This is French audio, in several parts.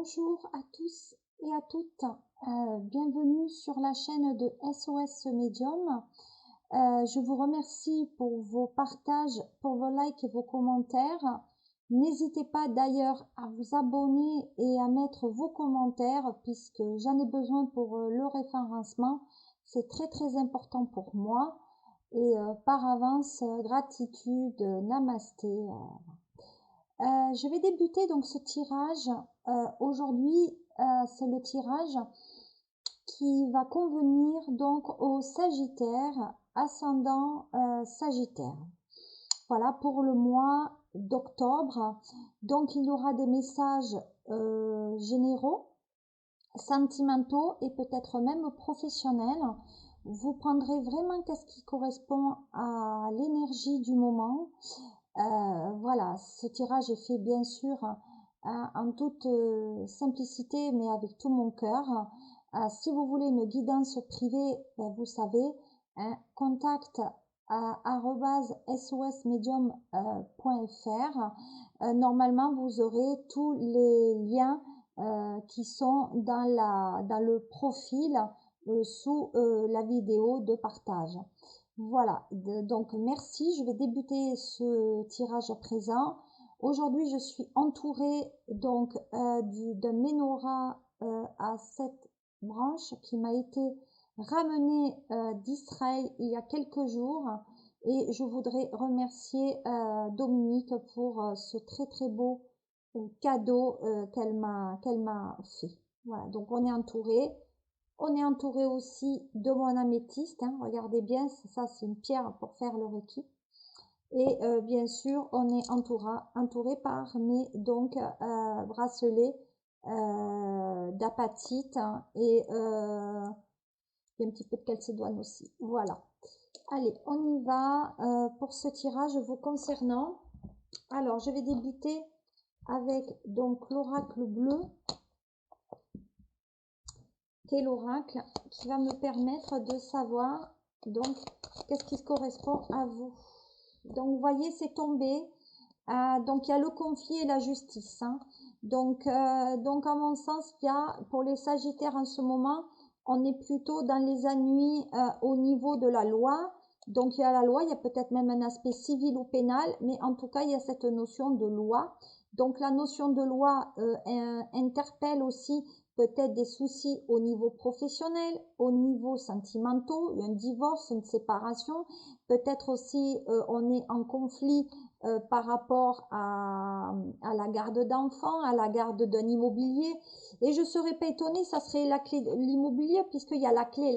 Bonjour à tous et à toutes. Bienvenue sur la chaîne de SOS Medium. Je vous remercie pour vos partages, pour vos likes et vos commentaires. N'hésitez pas d'ailleurs à vous abonner et à mettre vos commentaires puisque j'en ai besoin pour le référencement. C'est très important pour moi. Et par avance, gratitude, namasté. Je vais débuter donc ce tirage. Aujourd'hui, c'est le tirage qui va convenir donc au Sagittaire, ascendant Sagittaire. Voilà pour le mois d'octobre. Donc il y aura des messages généraux, sentimentaux et peut-être même professionnels. Vous prendrez vraiment qu'est-ce qui correspond à l'énergie du moment. Voilà, ce tirage est fait bien sûr en toute simplicité, mais avec tout mon cœur. Si vous voulez une guidance privée, ben, vous savez, hein, contact @sosmedium.fr. Normalement, vous aurez tous les liens qui sont dans le profil sous la vidéo de partage. Voilà, donc merci, je vais débuter ce tirage à présent. Aujourd'hui, je suis entourée donc d'un menorah à 7 branches qui m'a été ramené d'Israël il y a quelques jours et je voudrais remercier Dominique pour ce très beau cadeau qu'elle m'a fait. Voilà, donc on est entouré. On est entouré aussi de mon améthyste, hein, regardez bien, ça c'est une pierre pour faire le reiki. Et bien sûr, on est entouré par mes donc bracelets d'apatite, hein, et il y a un petit peu de calcédoine aussi. Voilà. Allez, on y va pour ce tirage vous concernant. Alors, je vais débuter avec donc l'oracle bleu, qui est l'oracle qui va me permettre de savoir donc qu'est-ce qui correspond à vous. Donc vous voyez, c'est tombé. Donc il y a le conflit et la justice, hein. Donc à mon sens, il y a pour les Sagittaires en ce moment, on est plutôt dans les ennuis au niveau de la loi. Donc il y a la loi, il y a peut-être même un aspect civil ou pénal, mais en tout cas il y a cette notion de loi. Donc la notion de loi interpelle aussi peut-être des soucis au niveau professionnel, au niveau sentimental, un divorce, une séparation. Peut-être aussi on est en conflit par rapport à la garde d'enfants, à la garde d'un immobilier. Et je ne serais pas étonnée, ça serait la clé de l'immobilier, puisqu'il y a la clé,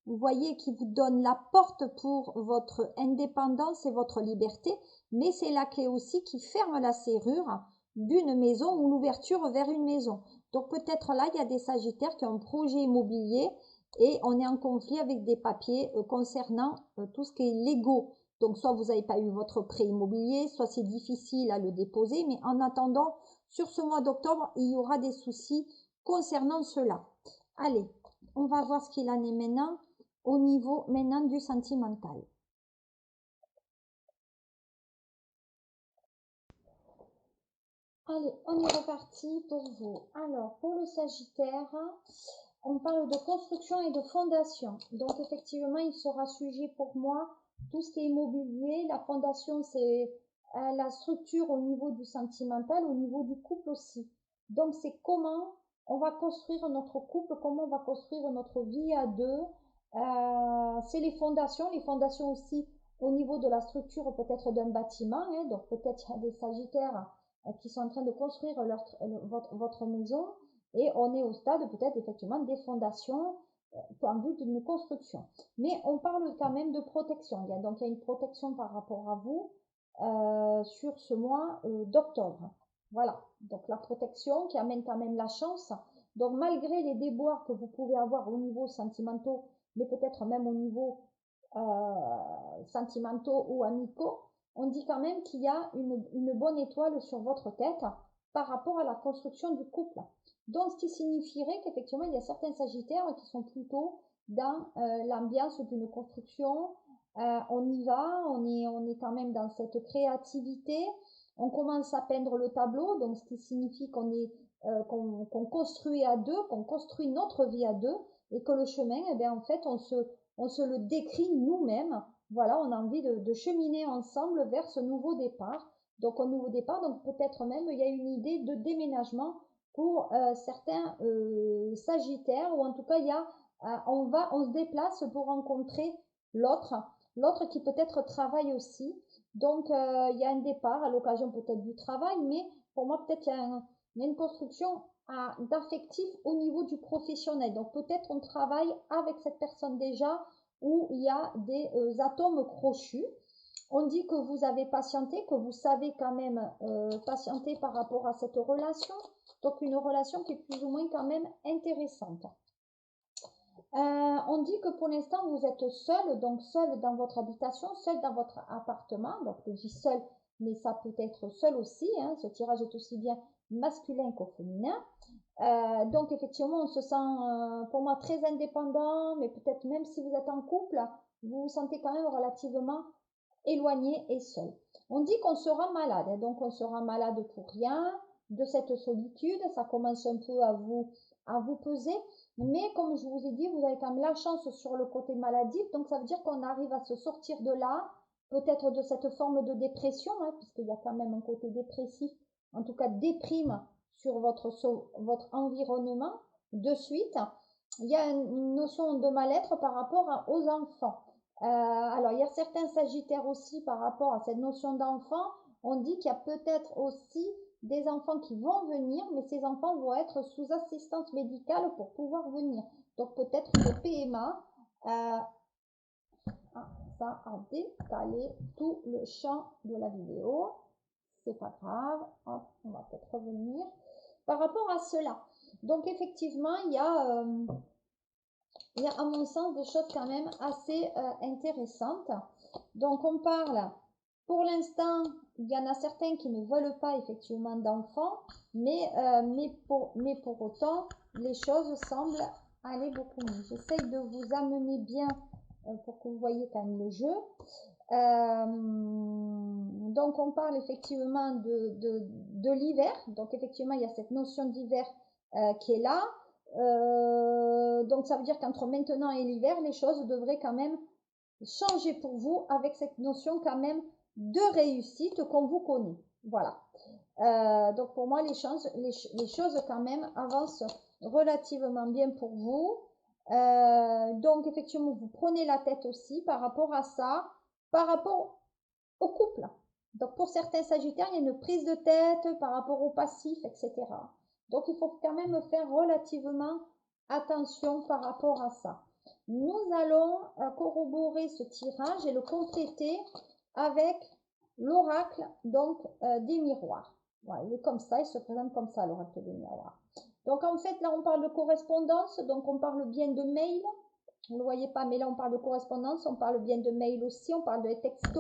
vous voyez, qui vous donne la porte pour votre indépendance et votre liberté, mais c'est la clé aussi qui ferme la serrure d'une maison ou l'ouverture vers une maison. Donc peut-être là, il y a des Sagittaires qui ont un projet immobilier et on est en conflit avec des papiers concernant tout ce qui est légaux. Donc soit vous n'avez pas eu votre prêt immobilier, soit c'est difficile à le déposer, mais en attendant, sur ce mois d'octobre, il y aura des soucis concernant cela. Allez, on va voir ce qu'il en est maintenant au niveau maintenant du sentimental. Allez, on est reparti pour vous. Alors, pour le Sagittaire, on parle de construction et de fondation. Donc, effectivement, il sera sujet pour moi tout ce qui est immobilier. La fondation, c'est la structure au niveau du sentimental, au niveau du couple aussi. Donc, c'est comment on va construire notre couple, comment on va construire notre vie à deux. C'est les fondations aussi au niveau de la structure peut-être d'un bâtiment, hein. Donc, peut-être il y a des Sagittaires qui sont en train de construire votre maison et on est au stade peut-être effectivement des fondations en vue d'une construction. Mais on parle quand même de protection. Il y a une protection par rapport à vous sur ce mois d'octobre. Voilà, donc la protection qui amène quand même la chance. Donc malgré les déboires que vous pouvez avoir au niveau sentimental, mais peut-être même au niveau sentimentaux ou amicaux, on dit quand même qu'il y a une bonne étoile sur votre tête par rapport à la construction du couple. Donc, ce qui signifierait qu'effectivement, il y a certains Sagittaires qui sont plutôt dans l'ambiance d'une construction. On y va, on est quand même dans cette créativité. On commence à peindre le tableau, donc ce qui signifie qu'on est qu'on construit à deux, qu'on construit notre vie à deux, et que le chemin, eh bien, en fait, on se le décrit nous-mêmes. Voilà, on a envie de cheminer ensemble vers ce nouveau départ. Donc, au nouveau départ, donc peut-être même, il y a une idée de déménagement pour certains sagittaires, ou en tout cas, il y a, on se déplace pour rencontrer l'autre, l'autre qui peut-être travaille aussi. Donc, il y a un départ à l'occasion peut-être du travail, mais pour moi, peut-être il y a une construction d'affectif au niveau du professionnel. Donc, peut-être on travaille avec cette personne déjà où il y a des atomes crochus. On dit que vous avez patienté, que vous savez quand même patienter par rapport à cette relation. Donc, une relation qui est plus ou moins quand même intéressante. On dit que pour l'instant, vous êtes seul, donc seul dans votre habitation, seul dans votre appartement. Donc, je dis seul, mais ça peut être seul aussi. Hein. Ce tirage est aussi bien masculin qu'au féminin. Donc, effectivement, on se sent, pour moi, très indépendant, mais peut-être même si vous êtes en couple, vous vous sentez quand même relativement éloigné et seul. On dit qu'on sera malade, hein, donc on sera malade pour rien, de cette solitude, ça commence un peu à vous peser, mais comme je vous ai dit, vous avez quand même la chance sur le côté maladif, donc ça veut dire qu'on arrive à se sortir de là, peut-être de cette forme de dépression, hein, puisqu'il y a quand même un côté dépressif, en tout cas déprime sur votre environnement. De suite, il y a une notion de mal-être par rapport aux enfants. Alors, il y a certains sagittaires aussi par rapport à cette notion d'enfant. On dit qu'il y a peut-être aussi des enfants qui vont venir, mais ces enfants vont être sous assistance médicale pour pouvoir venir. Donc, peut-être le PMA. Ça a décalé tout le champ de la vidéo. C'est pas grave. Hop, on va peut-être revenir. Par rapport à cela. Donc, effectivement, il y a à mon sens des choses quand même assez intéressantes. Donc on parle, pour l'instant, il y en a certains qui ne veulent pas effectivement d'enfants, mais pour autant, les choses semblent aller beaucoup mieux. J'essaye de vous amener bien pour que vous voyez quand même le jeu. Donc on parle effectivement de l'hiver. Donc effectivement, il y a cette notion d'hiver qui est là. Donc ça veut dire qu'entre maintenant et l'hiver, les choses devraient quand même changer pour vous avec cette notion quand même de réussite qu'on vous connaît. Voilà. Donc pour moi, les choses quand même avancent relativement bien pour vous. Donc effectivement, vous prenez la tête aussi par rapport à ça, par rapport au couple. Donc pour certains sagittaires, il y a une prise de tête par rapport au passif, etc. Donc il faut quand même faire relativement attention par rapport à ça. Nous allons corroborer ce tirage et le compléter avec l'oracle donc des miroirs. Voilà, il est comme ça, il se présente comme ça l'oracle des miroirs. Donc en fait là on parle de correspondance, donc on parle bien de mail. Vous ne le voyez pas, mais là on parle de correspondance, on parle bien de mail aussi, on parle de texto.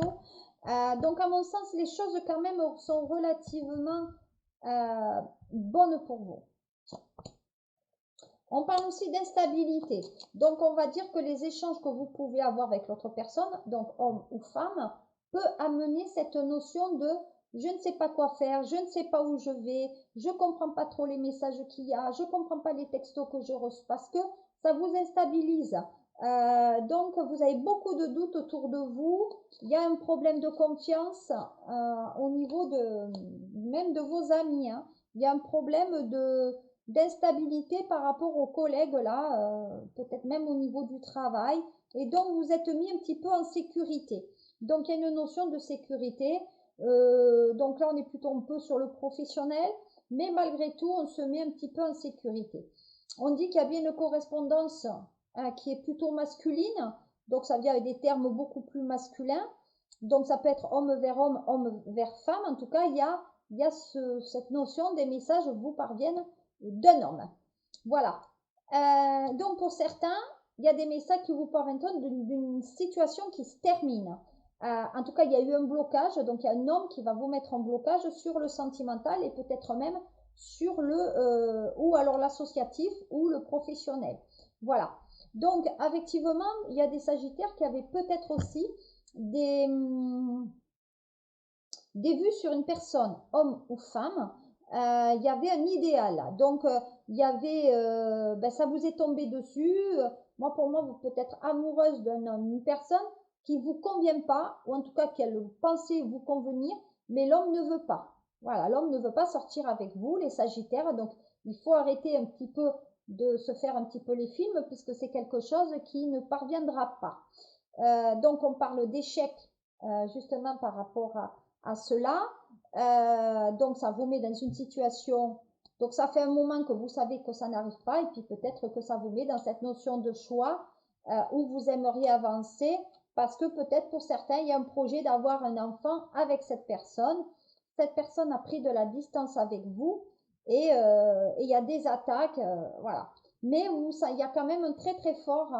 Donc à mon sens, les choses quand même sont relativement bonnes pour vous. On parle aussi d'instabilité. Donc on va dire que les échanges que vous pouvez avoir avec l'autre personne, donc homme ou femme, peut amener cette notion de je ne sais pas quoi faire, je ne sais pas où je vais, je ne comprends pas trop les messages qu'il y a, je ne comprends pas les textos que je reçois parce que ça vous instabilise. Donc vous avez beaucoup de doutes autour de vous, il y a un problème de confiance au niveau même de vos amis, hein. Il y a un problème d'instabilité par rapport aux collègues là, peut-être même au niveau du travail, et donc vous êtes mis un petit peu en sécurité. Donc il y a une notion de sécurité, donc là on est plutôt un peu sur le professionnel, mais malgré tout on se met un petit peu en sécurité. On dit qu'il y a bien une correspondance qui est plutôt masculine, donc ça vient avec des termes beaucoup plus masculins, donc ça peut être homme vers femme, en tout cas il y a cette notion des messages vous parviennent d'un homme. Voilà. Donc pour certains, il y a des messages qui vous parviennent d'une situation qui se termine. En tout cas, il y a eu un blocage, donc il y a un homme qui va vous mettre en blocage sur le sentimental et peut-être même sur ou alors l'associatif ou le professionnel. Voilà. Donc, effectivement, il y a des sagittaires qui avaient peut-être aussi des vues sur une personne, homme ou femme, il y avait un idéal là. Donc, il y avait, ça vous est tombé dessus. Moi, pour moi, vous pouvez être amoureuse d'une personne qui vous convient pas, ou en tout cas qu'elle pensait vous convenir, mais l'homme ne veut pas. Voilà, l'homme ne veut pas sortir avec vous, les Sagittaires. Donc, il faut arrêter un petit peu de se faire un petit peu les films, puisque c'est quelque chose qui ne parviendra pas. Donc, on parle d'échec, justement par rapport à cela. Donc, ça vous met dans une situation, donc ça fait un moment que vous savez que ça n'arrive pas, et puis peut-être que ça vous met dans cette notion de choix où vous aimeriez avancer, parce que peut-être pour certains, il y a un projet d'avoir un enfant avec cette personne. Cette personne a pris de la distance avec vous, et il y a des attaques, voilà. Mais où ça, il y a quand même un très très fort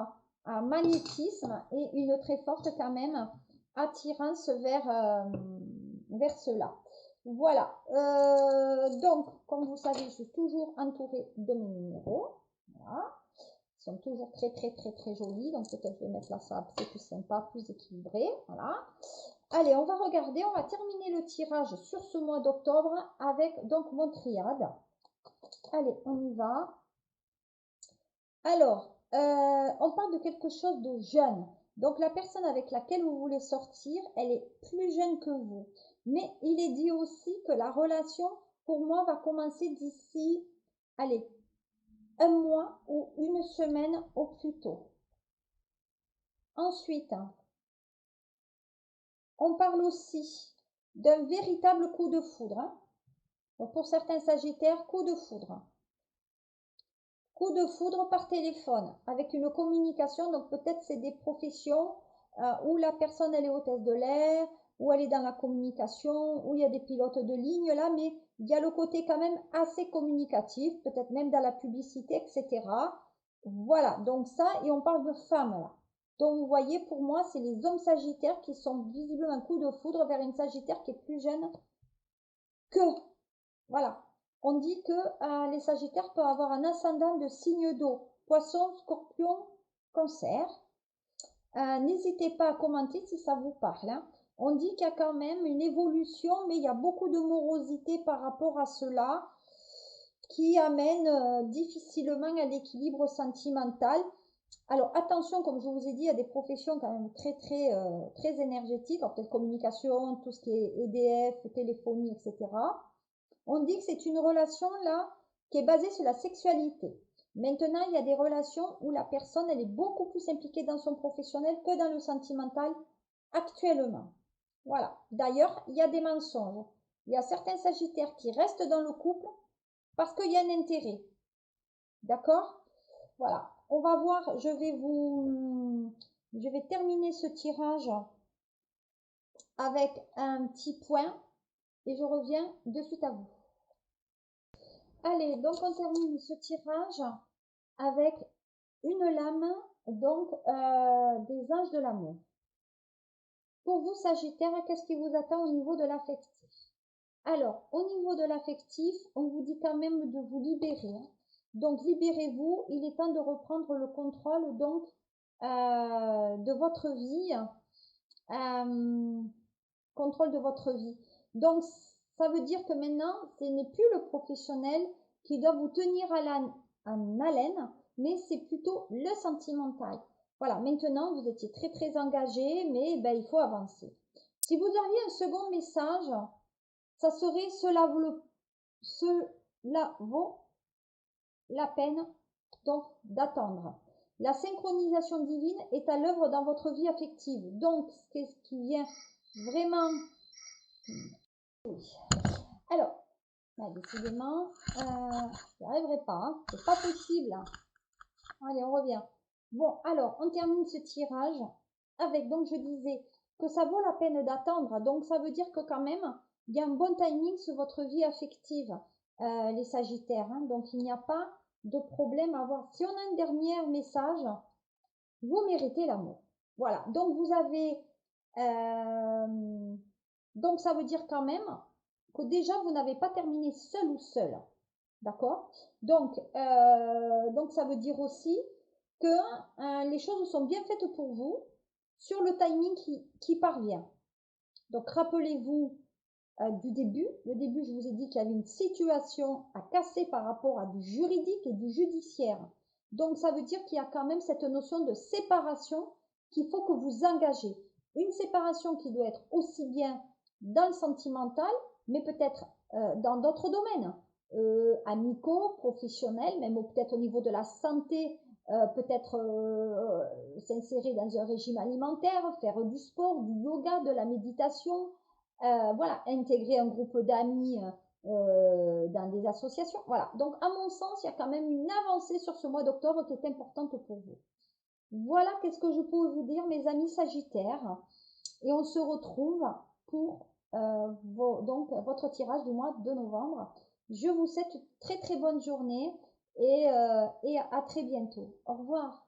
magnétisme et une très forte quand même attirance vers cela. Voilà. Donc, comme vous savez, je suis toujours entourée de mes numéros. Voilà. Ils sont toujours très, très, très, très jolis. Donc, peut-être je vais mettre là, ça, c'est plus sympa, plus équilibré. Voilà. Allez, on va regarder. On va terminer le tirage sur ce mois d'octobre avec donc mon triade. Allez, on y va. Alors, on parle de quelque chose de jeune. Donc, la personne avec laquelle vous voulez sortir, elle est plus jeune que vous. Mais il est dit aussi que la relation, pour moi, va commencer d'ici, allez, un mois ou une semaine au plus tôt. Ensuite, on parle aussi d'un véritable coup de foudre. Hein. Donc, pour certains Sagittaires, coup de foudre. Coup de foudre par téléphone, avec une communication, donc peut-être c'est des professions où la personne elle est hôtesse de l'air, où elle est dans la communication, où il y a des pilotes de ligne là, mais il y a le côté quand même assez communicatif, peut-être même dans la publicité, etc. Voilà, donc ça, et on parle de femmes là. Donc vous voyez, pour moi, c'est les hommes sagittaires qui sont visiblement un coup de foudre vers une sagittaire qui est plus jeune que, voilà. On dit que les Sagittaires peuvent avoir un ascendant de signe d'eau, Poisson, Scorpion, Cancer. N'hésitez pas à commenter si ça vous parle. Hein. On dit qu'il y a quand même une évolution, mais il y a beaucoup de morosité par rapport à cela qui amène difficilement à l'équilibre sentimental. Alors attention, comme je vous ai dit, il y a des professions quand même très énergétiques, peut-être communication, tout ce qui est EDF, téléphonie, etc. On dit que c'est une relation là qui est basée sur la sexualité. Maintenant, il y a des relations où la personne elle est beaucoup plus impliquée dans son professionnel que dans le sentimental actuellement. Voilà. D'ailleurs, il y a des mensonges. Il y a certains Sagittaires qui restent dans le couple parce qu'il y a un intérêt. D'accord? Voilà. On va voir, je vais terminer ce tirage avec un petit point et je reviens de suite à vous. Allez, donc on termine ce tirage avec une lame, donc des anges de l'amour. Pour vous, Sagittaire, qu'est-ce qui vous attend au niveau de l'affectif? Alors, au niveau de l'affectif, on vous dit quand même de vous libérer. Hein. Donc, libérez-vous, il est temps de reprendre le contrôle donc de votre vie. Contrôle de votre vie. Donc, ça veut dire que maintenant, ce n'est plus le professionnel qui doit vous tenir en haleine, mais c'est plutôt le sentimental. Voilà, maintenant, vous étiez très engagé, mais il faut avancer. Si vous aviez un second message, ça serait cela vaut la peine donc d'attendre. La synchronisation divine est à l'œuvre dans votre vie affective. Donc, ce qui vient vraiment... Oui. Alors, décidément, je n'y arriverai pas. Hein. C'est pas possible. Allez, on revient. Bon, alors, on termine ce tirage avec, donc, je disais que ça vaut la peine d'attendre. Donc, ça veut dire que quand même, il y a un bon timing sur votre vie affective, les Sagittaires. Hein. Donc, il n'y a pas de problème à avoir. Si on a un dernier message, vous méritez l'amour. Voilà. Donc, vous avez... donc, ça veut dire quand même que déjà, vous n'avez pas terminé seul ou seul. D'accord? Donc, ça veut dire aussi que les choses sont bien faites pour vous sur le timing qui parvient. Donc, rappelez-vous du début. Le début, je vous ai dit qu'il y avait une situation à casser par rapport à du juridique et du judiciaire. Donc, ça veut dire qu'il y a quand même cette notion de séparation qu'il faut que vous engagez. Une séparation qui doit être aussi bien dans le sentimental, mais peut-être dans d'autres domaines, amicaux, professionnels, même peut-être au niveau de la santé, peut-être s'insérer dans un régime alimentaire, faire du sport, du yoga, de la méditation, voilà, intégrer un groupe d'amis dans des associations. Voilà, donc à mon sens, il y a quand même une avancée sur ce mois d'octobre qui est importante pour vous. Voilà, qu'est-ce que je peux vous dire, mes amis Sagittaires. Et on se retrouve pour donc votre tirage du mois de novembre. Je vous souhaite une très très bonne journée et à très bientôt. Au revoir.